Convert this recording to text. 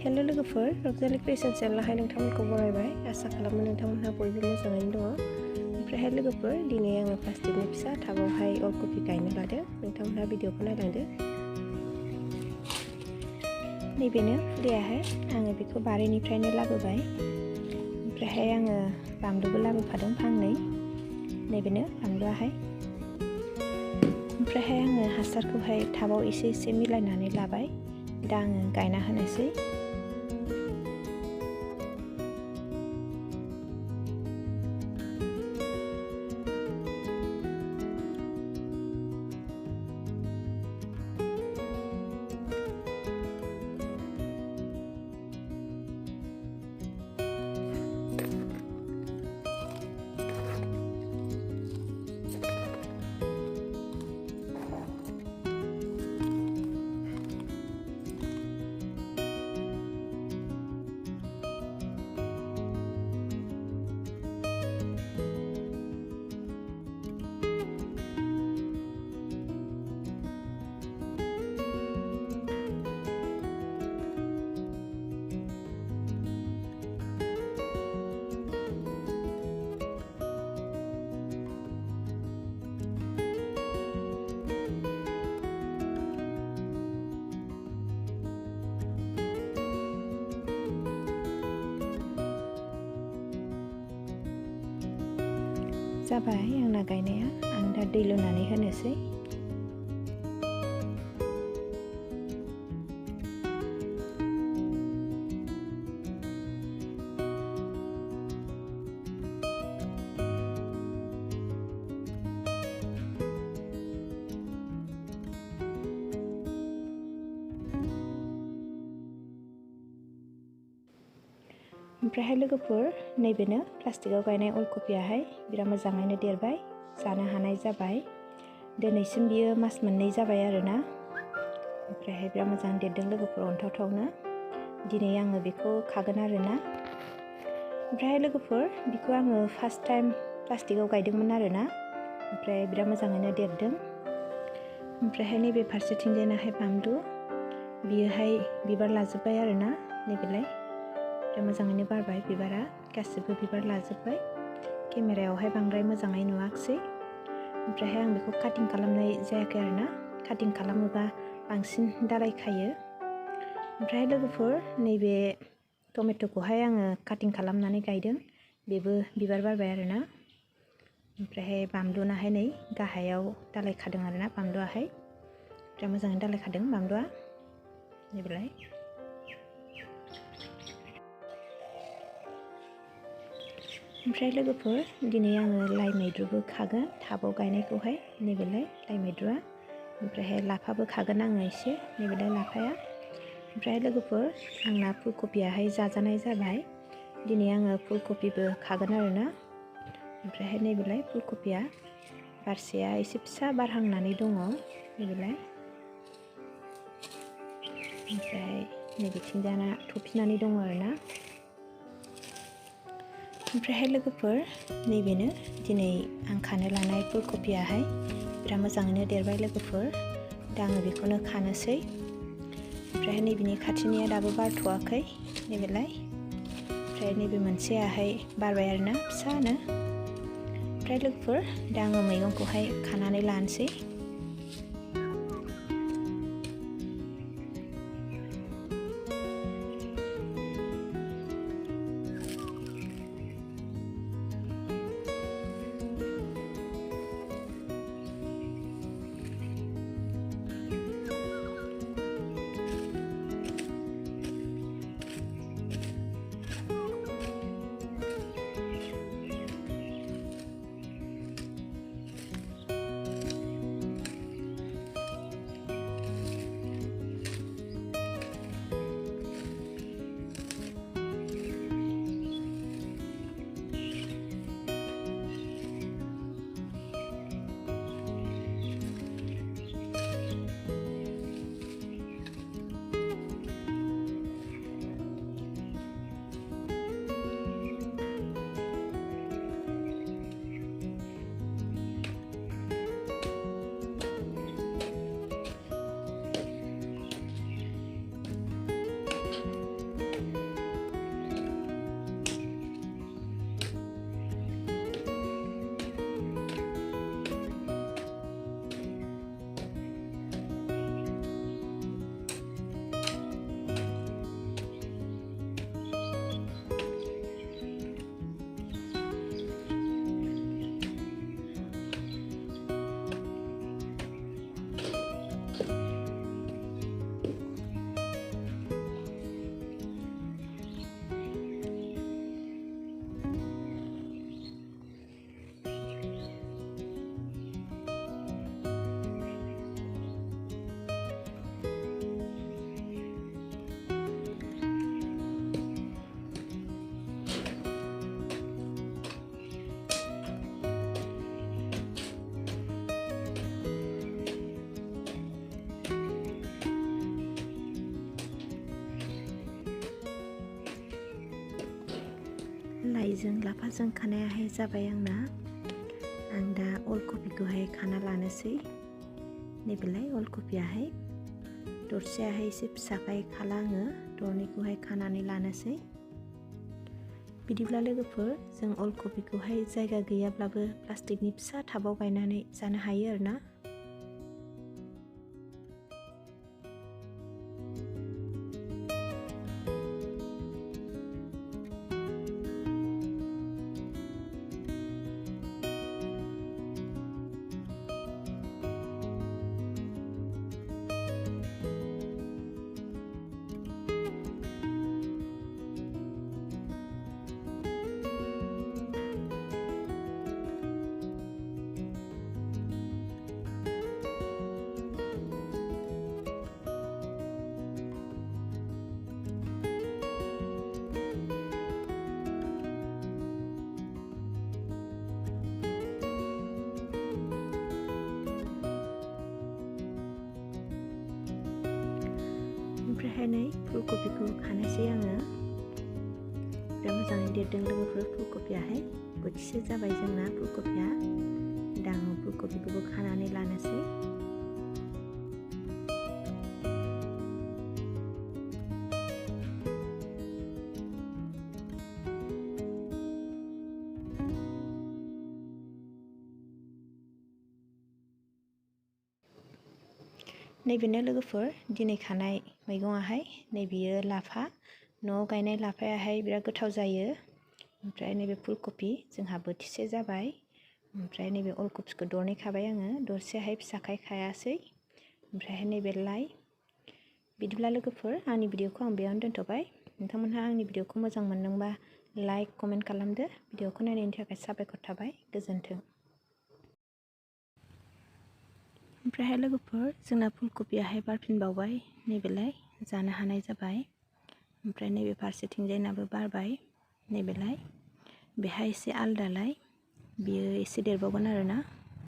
Hello लोगोफोर, रंजालि creation चेनेलावहाय नोंथांमोनखौ बरायबाय। आसा खालामो नोंथांमोनहा बयबो मोजाङैनो दङ। ओमफ्रायहाय लोगोफोर, दिनै आङो प्लास्टिकनि फिसा टाबावहाय अलकपि गायनो लादों। नोंथांमोनहा भिडिअखौ नायलांदो। नैबेनो फुलियाहाय, आङो बेखौ बारिनिफ्रायनो लाबोबाय। ओमफ्रायहाय आङो बानलुबो लाबोफादों फांनै। नैबेनो बानलुआहाय। ओमफ्रायहाय आङो हासारखौहाय टाबाव एसे मिलायनानै लाबाय। दा आङो गायना होनोसै। जाबाय आंना गायनाया। आं दा दै लुनानै होनोसै। ओमफ्रायहाय लोगोफोर, नैबेनो प्लास्टिकआव गायनाय अलकपियाहाय बिराद मोजाङैनो देरबाय, जानो हानाय जाबाय। दिनैसिम बियो मास मोननै जाबाय आरोना। ओमफ्रायहाय बिराद मोजां देरदों लोगोफोर, अन्थावथावनो। दिनै आङो बेखौ खागोन आरोना। ओमफ्रायहाय लोगोफोर, बेखौ आङो फार्स्ट टाइम प्लास्टिकआव गायदोंमोन आरोना। ओमफ्राय बिराद मोजाङैनो देरदों। ओमफ्रायहाय नैबे फारसेथिंजायनाहाय बानलु, बियोहाय बिबार लाजोब्बाय आरोना। नैबेलाय मोजाङैनो बारबाय बिबारा, गासिबो बिबार लाजोब्बाय। केमेरायावहाय बांद्राय मोजाङै नुवाखसै। ओमफ्रायहाय आं बेखौ काटिं खालामनाय जायाखै आरोना। काटिं खालामोबा बांसिन दालाय खायो। ओमफ्राय लोगोफोर, नैबे टमेट'खौहाय आङो काटिं खालामनानै गायदों। बेबो बिबार बारबाय आरोना। ओमफ्रायहाय बानलुनाहाय नै गाहायाव दालाय खादों आरोना बानलुआहाय। बिराद मोजाङै दालाय खादों बानलुआ। नैबेलाय ओमफ्राय लोगोफोर, दिनै आङो लाइ मैद्रुबो खागोन टाबाव गायनायखौहाय। नैबेलाय लाइ मैद्रुआ। ओमफ्रायहाय लाफाबो खागोन आङो एसे। नैबेलाय लाफाया। ओमफ्राय लोगोफोर, आंना फुलकपियाहाय जाजानाय जाबाय। दिनै आङो फुलकपिबो खागोन आरोना। ओमफ्रायहाय नैबेलाय फुलकपिया बारसेया एसे फिसा बारहांनानै दङ। नैबेलाय ओमफ्राय नैबेथिंजाना थफिनानै दङ आरोना। ओमफ्रायहाय लोगोफोर, नैबेनो दिनै आं खानो लानाय फुलकपियाहाय बिराद मोजाङैनो देरबाय लोगोफोर। दा आङो बेखौनो खानोसै। ओमफ्रायहाय नैबेनि खाथिनिया दाबो बारथ'वाखै। नैबेलाय ओमफ्राय नैबे मोनसेयाहाय बारबाय आरोना फिसानो। ओमफ्राय लोगोफोर, दा आङो मैगंखौहाय खानानै लानोसै। लाइजों लाफाजों खानायाहाय जाबाय आंना। आं दा अलकबिखौहाय खाना लानोसै। नैबेलाय अलकबियाहाय दरसेयाहाय एसे फिसाखाय खाला आङो, दरनैखौहाय खानानै लानोसै। बिदिब्ला लोगोफोर, जों अलकबिखौहाय जायगा गैयाब्लाबो प्लास्टिकनि फिसा टाबाव गायनानै जानो हायो आरोना। ओमफ्रायहाय नै फुलकबिखौ खानोसै आङो। बिराद मोजाङै देरदों लोगोफोर फुलकबियाहाय। बोथिसे जाबाय जोंना फुलकबिया। दा आङो फुलकबिखौबो खानानै लानोसै। नैबेनो लोगोफोर दिनै खानाय मैगङाहाय। नैबेयो लाफा, न'आव गायनाय लाफायाहाय बिराद गोथाव जायो। ओमफ्राय नैबे फुलकबि जोंहा बोथिसे जाबाय। ओमफ्राय नैबे अलकबिखौ दरनै खाबाय आङो, दरसेहाय फिसाखाय खायासै। ओमफ्रायहाय नैबे लाइ। बिदिब्ला लोगोफोर, आंनि भिडिअखौ आं बेयावनो दोनथ'बाय। नोंथांमोनहा आंनि भिडिअखौ मोजां मोनदोंबा लाइक, कमेन्ट खालामदो। भिडिअखौ नायनायनि थाखाय साबायखर थाबाय। गोजोन्थों। ओमफ्रायहाय लोगोफोर, जोंना फुलकबियाहाय बारफिनबावबाय। नैबेलाय जानो हानाय जाबाय। ओमफ्राय नैबे फारसेथिंजायनाबो बारबाय। नैबेलाय बेहाय एसे आलदालाय, बियो एसे देरबावगोन आरोना।